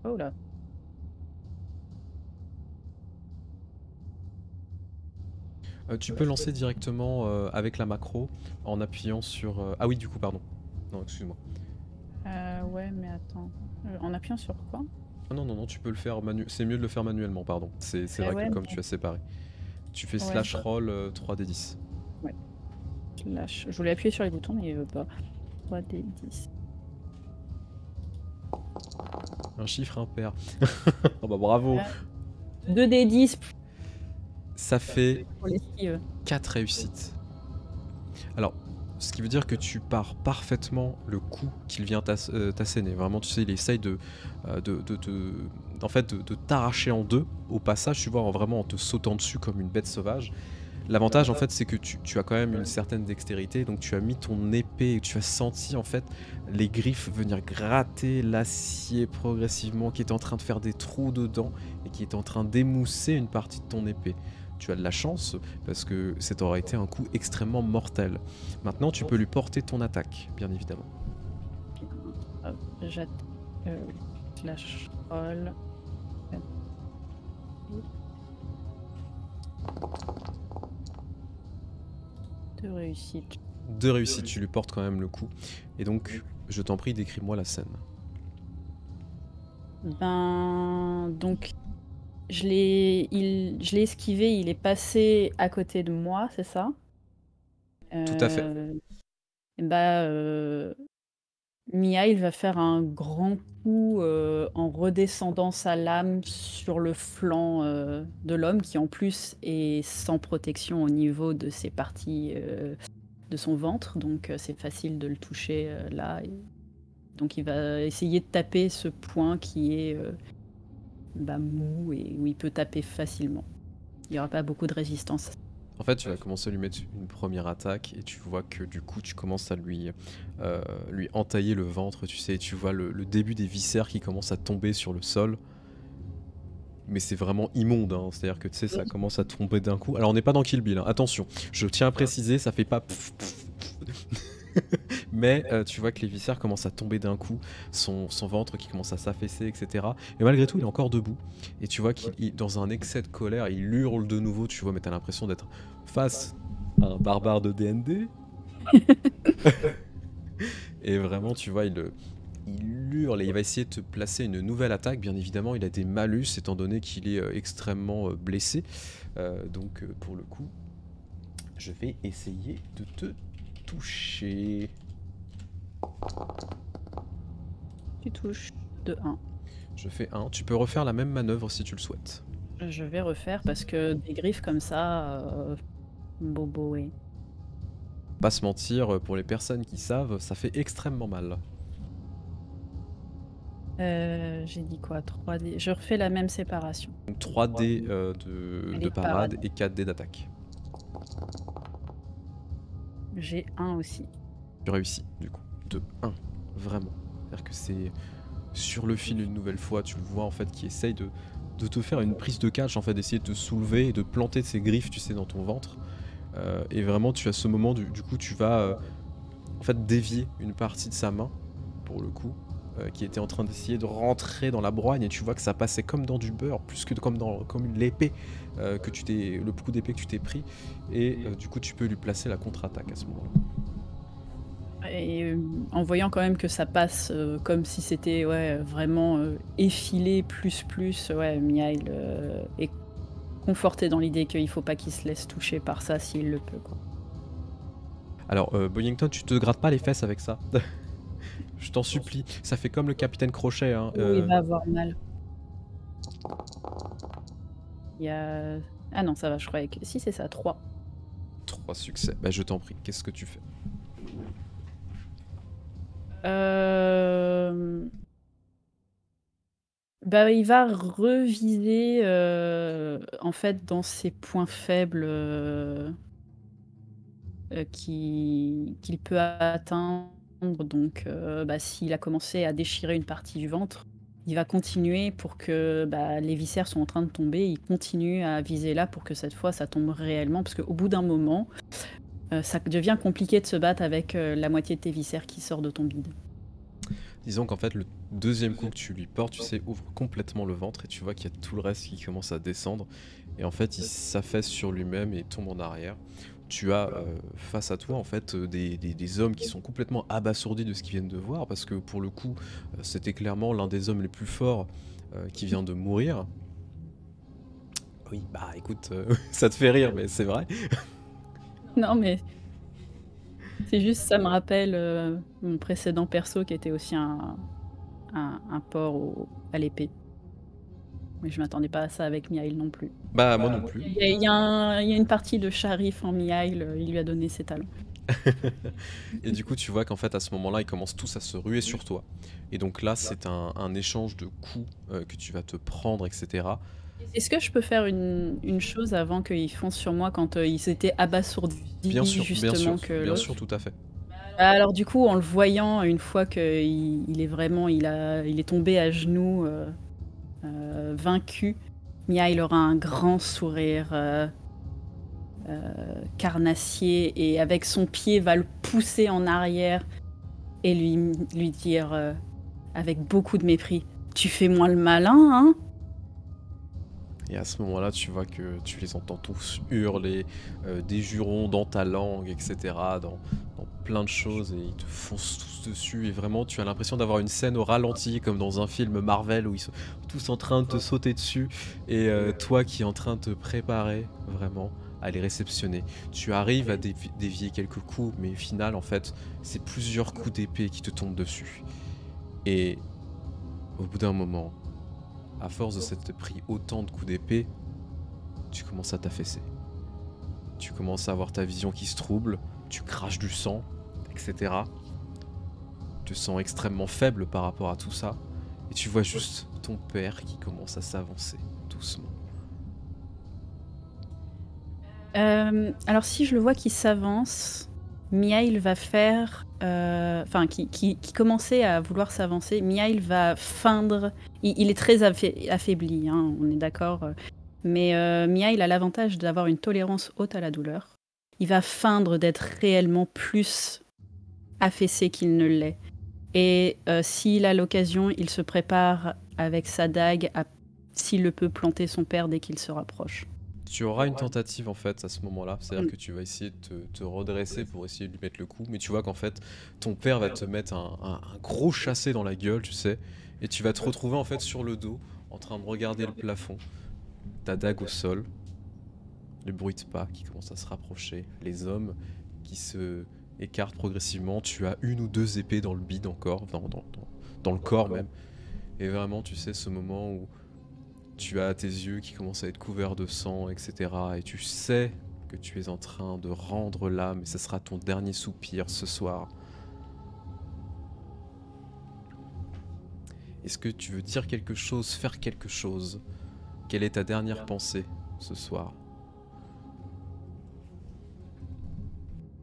Oh là. Tu peux lancer directement avec la macro en appuyant sur... Ah oui, du coup, pardon. Non, excuse-moi. Ouais, mais attends. En appuyant sur quoi? Ah non, tu peux le faire c'est mieux de le faire manuellement, pardon. C'est vrai que comme tu as séparé. Tu fais slash roll 3d10. Ouais. Slash. Je voulais appuyer sur les boutons, mais il veut pas. 3d10. Un chiffre impair. Oh bah bravo. 2d10. Ça fait 4 réussites. Alors, ce qui veut dire que tu pars parfaitement le coup qu'il vient t'asséner. Vraiment, tu sais, il essaye de t'arracher en deux au passage, tu vois, vraiment en te sautant dessus comme une bête sauvage. L'avantage, en fait, c'est que tu as quand même une certaine dextérité, donc tu as mis ton épée et tu as senti, en fait, les griffes venir gratter l'acier progressivement, qui est en train de faire des trous dedans et qui est en train d'émousser une partie de ton épée. tu as de la chance parce que ça aurait été un coup extrêmement mortel. Maintenant, tu peux lui porter ton attaque, bien évidemment. Hop, j'attaque slash roll. De réussite. 2 réussites, tu lui portes quand même le coup. Et donc, je t'en prie, décris-moi la scène. Donc, je l'ai esquivé, il est passé à côté de moi, c'est ça? Tout à fait. Mihail va faire un grand coup en redescendant sa lame sur le flanc de l'homme qui en plus est sans protection au niveau de ses parties de son ventre, donc c'est facile de le toucher là. Donc il va essayer de taper ce point qui est mou et où il peut taper facilement. Il n'y aura pas beaucoup de résistance. En fait, tu vas commencer à lui mettre une première attaque et tu vois que du coup, tu commences à lui entailler le ventre, tu sais, et tu vois le début des viscères qui commencent à tomber sur le sol. Mais c'est vraiment immonde, hein. C'est-à-dire que tu sais, ça commence à tomber d'un coup. Alors, on n'est pas dans Kill Bill, hein. Attention, je tiens à préciser, ça fait pas pff, pff, pff. Mais tu vois que les viscères commencent à tomber d'un coup, son ventre qui commence à s'affaisser, etc. Et malgré tout, il est encore debout. Et tu vois qu'il, dans un excès de colère, il hurle de nouveau, tu vois, mais t'as l'impression d'être face à un barbare de D&D. Et vraiment, tu vois, il hurle et il va essayer de te placer une nouvelle attaque. Bien évidemment, il a des malus étant donné qu'il est extrêmement blessé. Donc, pour le coup, je vais essayer de te toucher. Tu touches de 1. Je fais 1. Tu peux refaire la même manœuvre si tu le souhaites. Je vais refaire parce que des griffes comme ça, bobo, oui. Pas se mentir, pour les personnes qui savent, ça fait extrêmement mal. J'ai dit quoi? 3D. Je refais la même séparation. Donc 3D de parade et 4D d'attaque. J'ai 1 aussi. Tu réussis, du coup, de 1, vraiment. C'est-à-dire que c'est sur le fil une nouvelle fois, tu le vois en fait qui essaye de te faire une prise de catch, en fait, d'essayer de te soulever et de planter ses griffes, tu sais, dans ton ventre. Et vraiment, tu as ce moment, du coup, tu vas en fait dévier une partie de sa main, pour le coup, qui était en train d'essayer de rentrer dans la brogne, et tu vois que ça passait comme dans du beurre, plus que comme l'épée le coup d'épée que tu t'es pris, et du coup, tu peux lui placer la contre-attaque à ce moment-là. Et en voyant quand même que ça passe comme si c'était vraiment effilé plus, Mihail est conforté dans l'idée qu'il faut pas qu'il se laisse toucher par ça s'il le peut, quoi. Alors, Boyington, tu te grattes pas les fesses avec ça. Je t'en supplie. Ça fait comme le capitaine Crochet, hein. Il va avoir mal. Il y a... Ah non, ça va, je croyais que... Si, c'est ça, 3. 3 succès. Bah, je t'en prie. Qu'est-ce que tu fais? Il va reviser en fait dans ses points faibles qu'il peut atteindre. Donc s'il a commencé à déchirer une partie du ventre, il va continuer pour que les viscères sont en train de tomber, il continue à viser là pour que cette fois ça tombe réellement, parce qu'au bout d'un moment, ça devient compliqué de se battre avec la moitié de tes viscères qui sort de ton bide. Disons qu'en fait, le deuxième coup que tu lui portes, tu sais, ouvre complètement le ventre et tu vois qu'il y a tout le reste qui commence à descendre. Et en fait, il s'affaisse sur lui-même et tombe en arrière. Tu as face à toi, en fait, des hommes qui sont complètement abasourdis de ce qu'ils viennent de voir, parce que pour le coup, c'était clairement l'un des hommes les plus forts qui vient de mourir. Oui, bah écoute, ça te fait rire, mais c'est vrai. Non, mais c'est juste, ça me rappelle mon précédent perso qui était aussi un porc à l'épée. Mais je m'attendais pas à ça avec Mihail non plus. Bah moi non plus. Il y a une partie de Sharif en Mihail, il lui a donné ses talents. Et du coup, tu vois qu'en fait, à ce moment-là, ils commencent tous à se ruer sur toi. Et donc là, c'est un échange de coups que tu vas te prendre, etc. Est-ce que je peux faire une chose avant qu'ils foncent sur moi quand ils étaient abasourdis Bien sûr, justement que bien l'autre? sûr, tout à fait. Alors du coup, en le voyant, une fois qu'il il est tombé à genoux, vaincu, Mihail aura un grand sourire carnassier et avec son pied va le pousser en arrière et lui dire avec beaucoup de mépris: «Tu fais moins le malin, hein?» Et à ce moment-là, tu vois que tu les entends tous hurler, des jurons dans ta langue, etc., dans plein de choses, et ils te foncent tous dessus. Et vraiment, tu as l'impression d'avoir une scène au ralenti, comme dans un film Marvel, où ils sont tous en train de te sauter dessus, et toi qui es en train de te préparer vraiment à les réceptionner. Tu arrives à dévier quelques coups, mais au final, en fait, c'est plusieurs coups d'épée qui te tombent dessus. Et au bout d'un moment, à force de s'être pris autant de coups d'épée, tu commences à t'affaisser. Tu commences à avoir ta vision qui se trouble, tu craches du sang, etc. Tu te sens extrêmement faible par rapport à tout ça, et tu vois juste ton père qui commence à s'avancer doucement. Alors si je le vois qui s'avance, Miail va faire... Enfin, qui commençait à vouloir s'avancer, Miail va feindre... Il est très affaibli, hein, on est d'accord. Mais Miail a l'avantage d'avoir une tolérance haute à la douleur. Il va feindre d'être réellement plus affaissé qu'il ne l'est. Et s'il a l'occasion, il se prépare avec sa dague à, s'il le peut, planter son père dès qu'il se rapproche. Tu auras une tentative en fait à ce moment-là, c'est-à-dire que tu vas essayer de te redresser pour essayer de lui mettre le coup, mais tu vois qu'en fait ton père va te mettre un gros chassé dans la gueule, tu sais, et tu vas te retrouver en fait sur le dos, en train de regarder le plafond, ta dague au sol, les bruits de pas qui commencent à se rapprocher, les hommes qui se écartent progressivement, tu as une ou deux épées dans le bide encore, dans le corps même, et vraiment tu sais ce moment où tu as tes yeux qui commencent à être couverts de sang, etc. Et tu sais que tu es en train de rendre l'âme, et ce sera ton dernier soupir ce soir. Est-ce que tu veux dire quelque chose, faire quelque chose? Quelle est ta dernière pensée ce soir?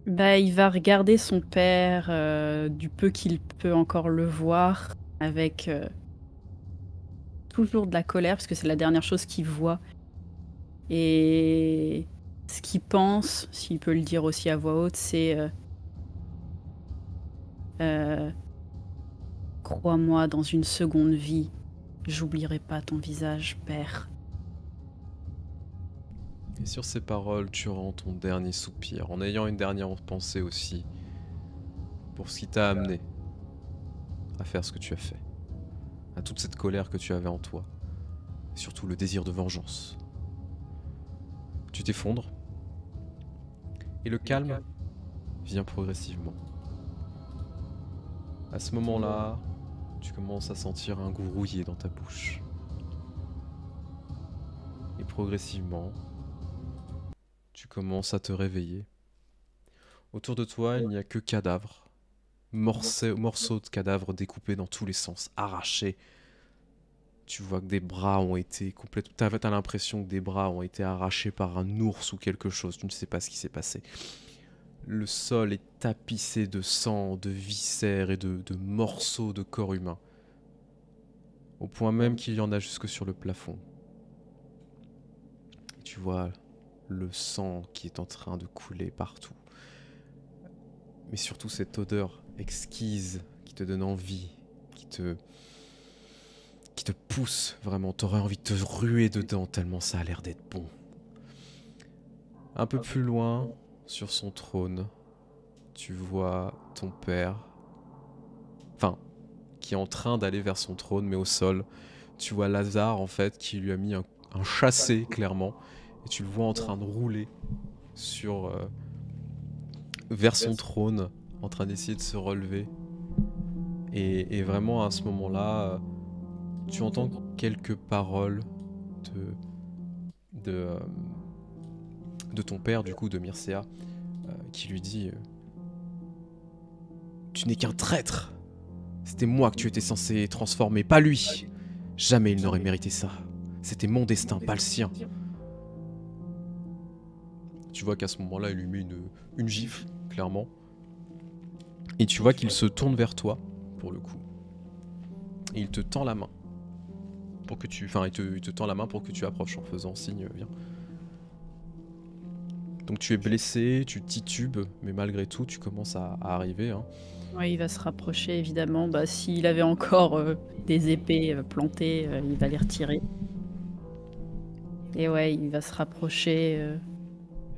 Bah, il va regarder son père du peu qu'il peut encore le voir, avec toujours de la colère, parce que c'est la dernière chose qu'il voit. Et ce qu'il pense, s'il peut le dire aussi à voix haute, c'est euh, crois-moi, dans une seconde vie, j'oublierai pas ton visage, père. Et sur ces paroles, tu rends ton dernier soupir, en ayant une dernière pensée aussi, pour ce qui t'a amené à faire ce que tu as fait, à toute cette colère que tu avais en toi, et surtout le désir de vengeance. Tu t'effondres, et le calme vient progressivement. À ce moment-là, tu commences à sentir un goût rouillé dans ta bouche. Et progressivement, tu commences à te réveiller. Autour de toi, il n'y a que cadavres. Morceaux de cadavres découpés dans tous les sens, arrachés. Tu vois que des bras ont été complètement... T'as l'impression que des bras ont été arrachés par un ours ou quelque chose. Tu ne sais pas ce qui s'est passé. Le sol est tapissé de sang, de viscères et de morceaux de corps humain. Au point même qu'il y en a jusque sur le plafond. Et tu vois le sang qui est en train de couler partout. Mais surtout cette odeur exquise qui te donne envie, qui te pousse vraiment. T'aurais envie de te ruer dedans tellement ça a l'air d'être bon. Un peu plus loin, sur son trône, tu vois ton père, enfin, qui est en train d'aller vers son trône, mais au sol. Tu vois Lazare, en fait, qui lui a mis un chassé, clairement, et tu le vois en train de rouler sur, vers son trône, en train d'essayer de se relever. Et vraiment, à ce moment-là, tu entends quelques paroles de, de, de ton père, du coup, de Mircea, qui lui dit Tu n'es qu'un traître. C'était moi que tu étais censé transformer, pas lui. Jamais il n'aurait mérité ça. C'était mon destin, pas le sien. Tu vois qu'à ce moment-là, il lui met une gifle, clairement. Et tu vois qu'il se tourne vers toi, pour le coup. Et il te tend la main. Pour que tu... Enfin, il te tend la main pour que tu approches en faisant signe, viens. Donc tu es blessé, tu titubes, mais malgré tout, tu commences à arriver. Hein. Ouais, il va se rapprocher évidemment. Bah, s'il avait encore des épées plantées, il va les retirer. Et ouais, il va se rapprocher,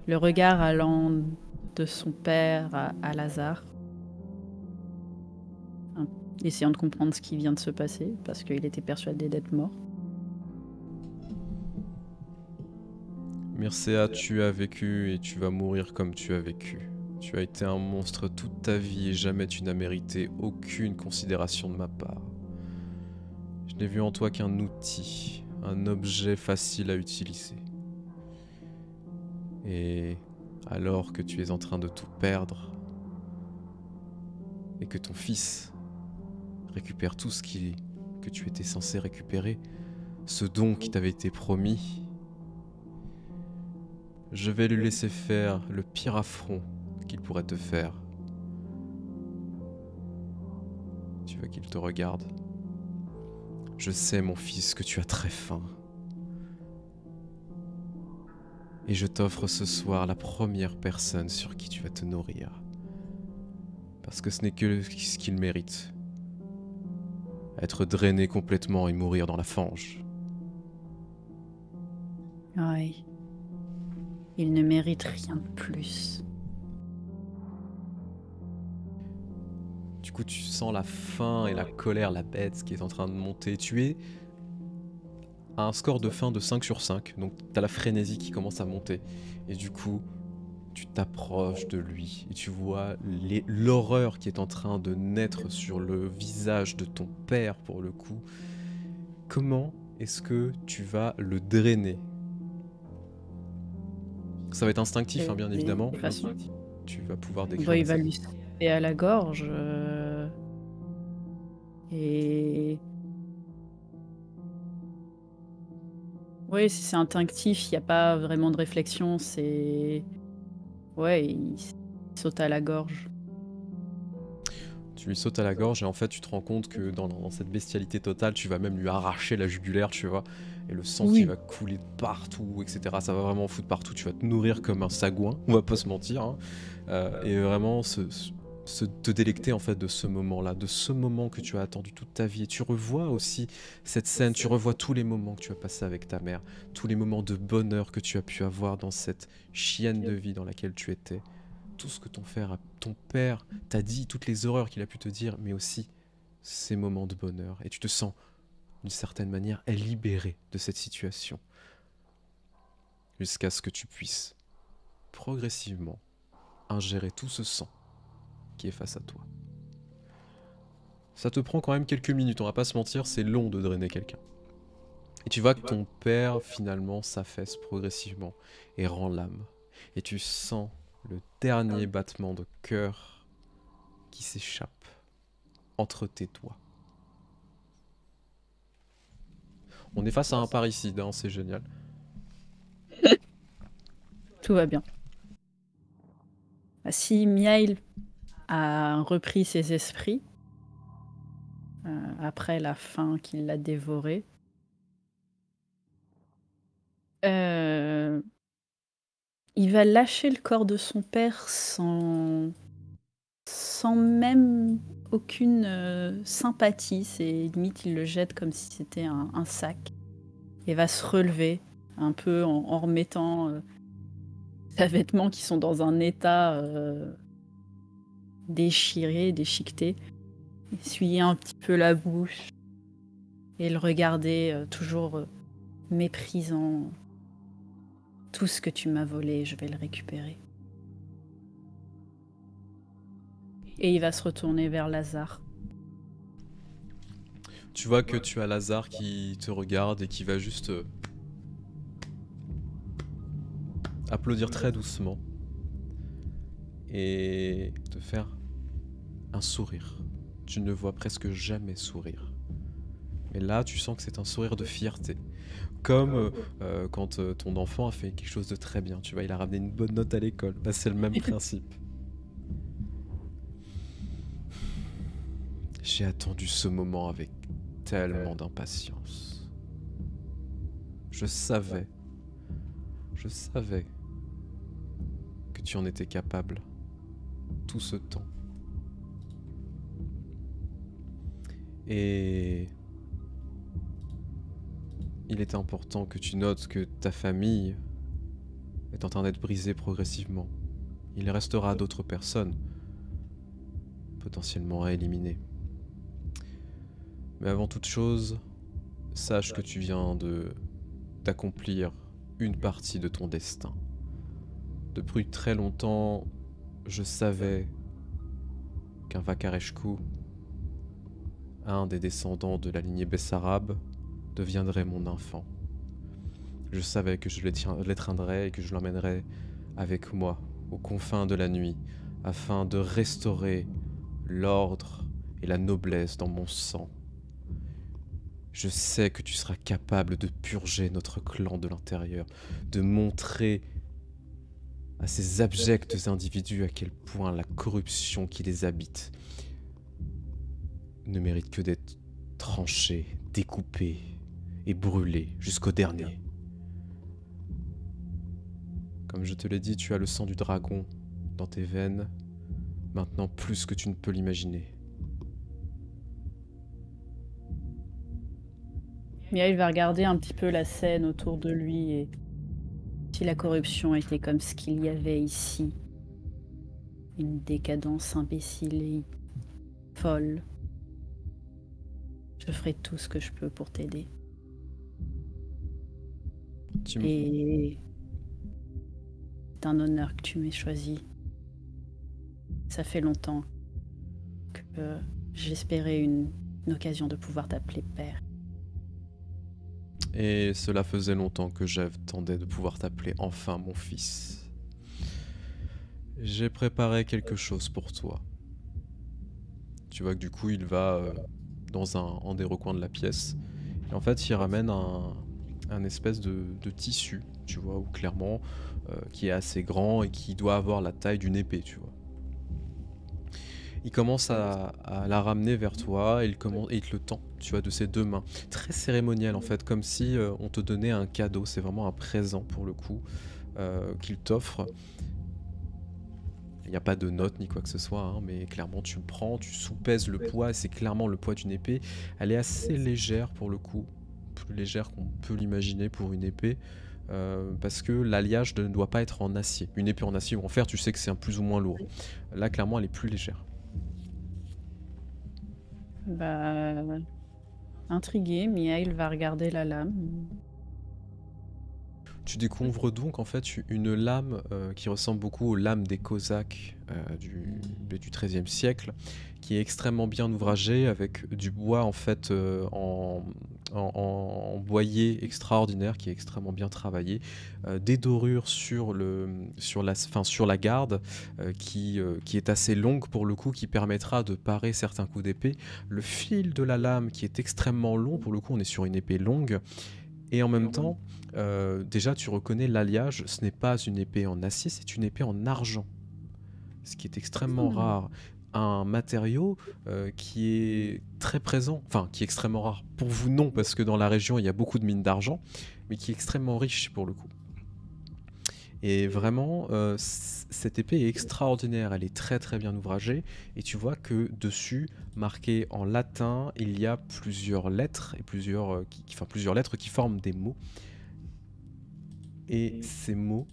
le regard allant de son père à Lazare, hein, essayant de comprendre ce qui vient de se passer, parce qu'il était persuadé d'être mort. Mircea, tu as vécu et tu vas mourir comme tu as vécu. Tu as été un monstre toute ta vie et jamais tu n'as mérité aucune considération de ma part. Je n'ai vu en toi qu'un outil, un objet facile à utiliser. Et alors que tu es en train de tout perdre, et que ton fils récupère tout ce que tu étais censé récupérer, ce don qui t'avait été promis, je vais lui laisser faire le pire affront qu'il pourrait te faire. Tu veux qu'il te regarde? Je sais, mon fils, que tu as très faim. Et je t'offre ce soir la première personne sur qui tu vas te nourrir. Parce que ce n'est que ce qu'il mérite. Être drainé complètement et mourir dans la fange. Oui. Il ne mérite rien de plus. Du coup, tu sens la faim et la colère, la bête qui est en train de monter. Tu es à un score de faim de 5 sur 5. Donc, tu as la frénésie qui commence à monter. Et du coup, tu t'approches de lui et tu vois l'horreur qui est en train de naître sur le visage de ton père, pour le coup. Comment est-ce que tu vas le drainer? Ça va être instinctif, hein, bien évidemment. De façon, Tu vas pouvoir décrire bah, il la va scène. lui sauter à la gorge. Et oui, si c'est instinctif, il n'y a pas vraiment de réflexion. C'est ouais, il saute à la gorge. Tu lui sautes à la gorge et en fait tu te rends compte que dans cette bestialité totale, tu vas même lui arracher la jugulaire, tu vois, et le sang qui Oui. va couler de partout, etc. Ça va vraiment foutre partout, tu vas te nourrir comme un sagouin, on va pas se mentir, hein. Et vraiment te délecter en fait de ce moment-là, de ce moment que tu as attendu toute ta vie. Et tu revois aussi cette scène, tu revois tous les moments que tu as passés avec ta mère, tous les moments de bonheur que tu as pu avoir dans cette chienne de vie dans laquelle tu étais. Tout ce que ton père t'a dit, toutes les horreurs qu'il a pu te dire, mais aussi ces moments de bonheur. Et tu te sens, d'une certaine manière, libéré de cette situation. Jusqu'à ce que tu puisses, progressivement, ingérer tout ce sang qui est face à toi. Ça te prend quand même quelques minutes, on va pas se mentir, c'est long de drainer quelqu'un. Et tu vois que ton père, finalement, s'affaisse progressivement et rend l'âme. Et tu sens le dernier battement de cœur qui s'échappe entre tes doigts. On est face à un parricide, hein, c'est génial. Tout va bien. Bah, si Miail a repris ses esprits après la faim qui l'a dévoré, il va lâcher le corps de son père sans même aucune sympathie. C'est limite, il le jette comme si c'était un sac. Et va se relever un peu en remettant ses vêtements qui sont dans un état déchiré, déchiqueté. Essuyer un petit peu la bouche et le regarder toujours méprisant. Tout ce que tu m'as volé, je vais le récupérer. Et il va se retourner vers Lazare. Tu vois que tu as Lazare qui te regarde et qui va juste applaudir très doucement et te faire un sourire. Tu ne le vois presque jamais sourire. Mais là, tu sens que c'est un sourire de fierté. Comme quand ton enfant a fait quelque chose de très bien. Tu vois, il a ramené une bonne note à l'école. Bah, c'est le même principe. J'ai attendu ce moment avec tellement d'impatience. Je savais tu en étais capable tout ce temps. Et il est important que tu notes que ta famille est en train d'être brisée progressivement. Il restera d'autres personnes potentiellement à éliminer. Mais avant toute chose, sache que tu viens d'accomplir une partie de ton destin. Depuis très longtemps, je savais qu'un Vakareshku, un des descendants de la lignée Bessarabe, deviendrait mon enfant. Je savais que je l'étreindrais et que je l'emmènerais avec moi aux confins de la nuit afin de restaurer l'ordre et la noblesse dans mon sang. Je sais que tu seras capable de purger notre clan de l'intérieur, de montrer à ces abjects individus à quel point la corruption qui les habite ne mérite que d'être tranchée, découpée et brûlée jusqu'au dernier. Comme je te l'ai dit, tu as le sang du dragon dans tes veines, maintenant plus que tu ne peux l'imaginer. Miail va regarder un petit peu la scène autour de lui et si la corruption était comme ce qu'il y avait ici, une décadence imbécile et folle, je ferai tout ce que je peux pour t'aider. Et c'est un honneur que tu m'aies choisi. Ça fait longtemps que j'espérais une occasion de pouvoir t'appeler père. Et cela faisait longtemps que j'attendais de pouvoir t'appeler enfin mon fils. J'ai préparé quelque chose pour toi. Tu vois que du coup il va dans un des recoins de la pièce. Et en fait il ramène un espèce de tissu, tu vois, ou clairement qui est assez grand et qui doit avoir la taille d'une épée, tu vois. Il commence à la ramener vers toi et il te le tend, tu vois, de ses deux mains. Très cérémoniel en fait, comme si on te donnait un cadeau. C'est vraiment un présent pour le coup qu'il t'offre. Il n'y a pas de note ni quoi que ce soit, hein, mais clairement tu le prends, tu soupèses le poids, c'est clairement le poids d'une épée. Elle est assez légère pour le coup, plus légère qu'on peut l'imaginer pour une épée. Parce que l'alliage ne doit pas être en acier. Une épée en acier ou en fer, tu sais que c'est un plus ou moins lourd. Là, clairement, elle est plus légère. Bah, intrigué, Miail va regarder la lame. Tu découvres donc en fait une lame qui ressemble beaucoup aux lames des Cosaques du XIIIe siècle, qui est extrêmement bien ouvragée avec du bois en fait en boyer extraordinaire qui est extrêmement bien travaillé, des dorures sur la garde qui est assez longue pour le coup, qui permettra de parer certains coups d'épée. Le fil de la lame qui est extrêmement long, pour le coup on est sur une épée longue. Et en même temps, déjà tu reconnais l'alliage, ce n'est pas une épée en acier, c'est une épée en argent. Ce qui est extrêmement rare. Un matériau qui est très présent, enfin qui est extrêmement rare. Pour vous non, parce que dans la région il y a beaucoup de mines d'argent, mais qui est extrêmement riche pour le coup. Et vraiment, cette épée est extraordinaire, elle est très très bien ouvragée, et tu vois que dessus, marqué en latin, il y a plusieurs lettres, et plusieurs lettres qui forment des mots. Et ces mots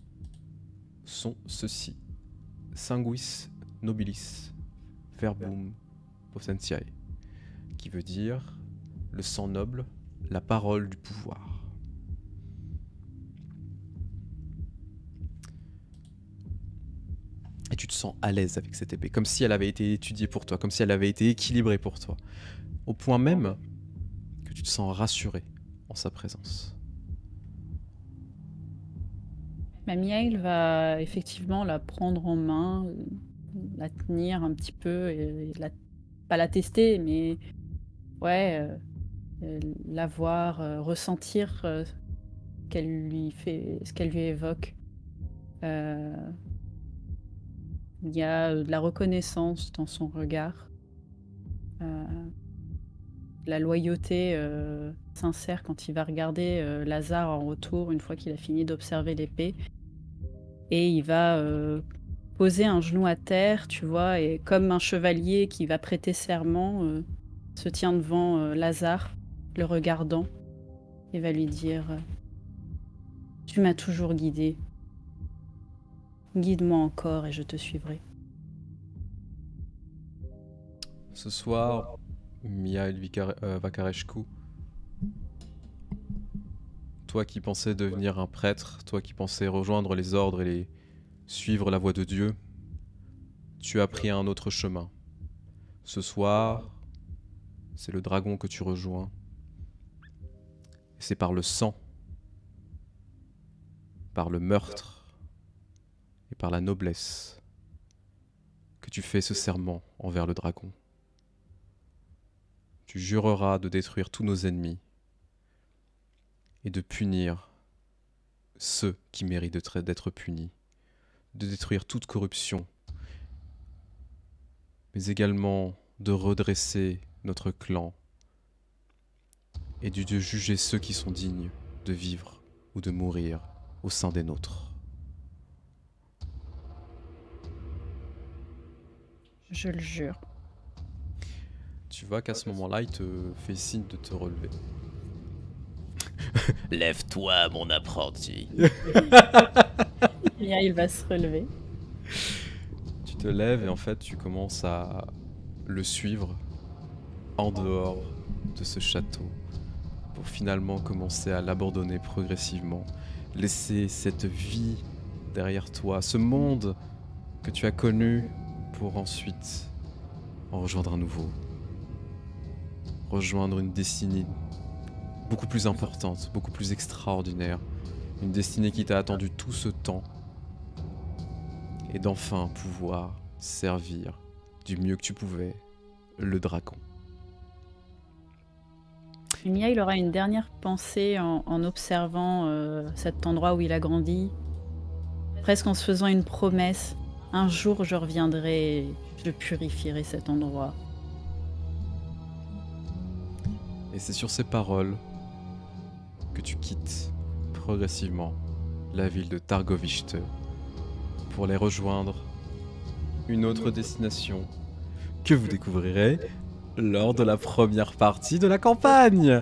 sont ceux-ci: Sanguis nobilis, verbum potentiae, qui veut dire le sang noble, la parole du pouvoir. Et tu te sens à l'aise avec cette épée, comme si elle avait été étudiée pour toi, comme si elle avait été équilibrée pour toi. Au point même que tu te sens rassuré en sa présence. Miail va effectivement la prendre en main, la tenir un petit peu, et pas la tester, mais ouais, la voir, ressentir ce qu'elle lui évoque. Il y a de la reconnaissance dans son regard, la loyauté sincère quand il va regarder Lazare en retour une fois qu'il a fini d'observer l'épée. Et il va poser un genou à terre, tu vois, et comme un chevalier qui va prêter serment, se tient devant Lazare, le regardant, et va lui dire Tu m'as toujours guidé. Guide-moi encore et je te suivrai. Ce soir, Mihail Vakarescu, toi qui pensais devenir un prêtre, toi qui pensais rejoindre les ordres et suivre la voie de Dieu, tu as pris un autre chemin. Ce soir, c'est le dragon que tu rejoins. Et c'est par le sang, par le meurtre et par la noblesse que tu fais ce serment envers le dragon. Tu jureras de détruire tous nos ennemis et de punir ceux qui méritent d'être punis, de détruire toute corruption, mais également de redresser notre clan et de juger ceux qui sont dignes de vivre ou de mourir au sein des nôtres. Je le jure. Tu vois qu'à ce moment-là, il te fait signe de te relever. Lève-toi, mon apprenti. Mia, il va se relever. Tu te lèves et en fait, tu commences à le suivre en dehors de ce château pour finalement commencer à l'abandonner progressivement, laisser cette vie derrière toi, ce monde que tu as connu pour ensuite en rejoindre un nouveau. Rejoindre une destinée beaucoup plus importante, beaucoup plus extraordinaire. Une destinée qui t'a attendu tout ce temps. Et d'enfin pouvoir servir du mieux que tu pouvais le dragon. Mia, il aura une dernière pensée en observant cet endroit où il a grandi, presque en se faisant une promesse. Un jour, je reviendrai et je purifierai cet endroit. Et c'est sur ces paroles que tu quittes progressivement la ville de Targovishte pour les rejoindre une autre destination que vous découvrirez lors de la première partie de la campagne.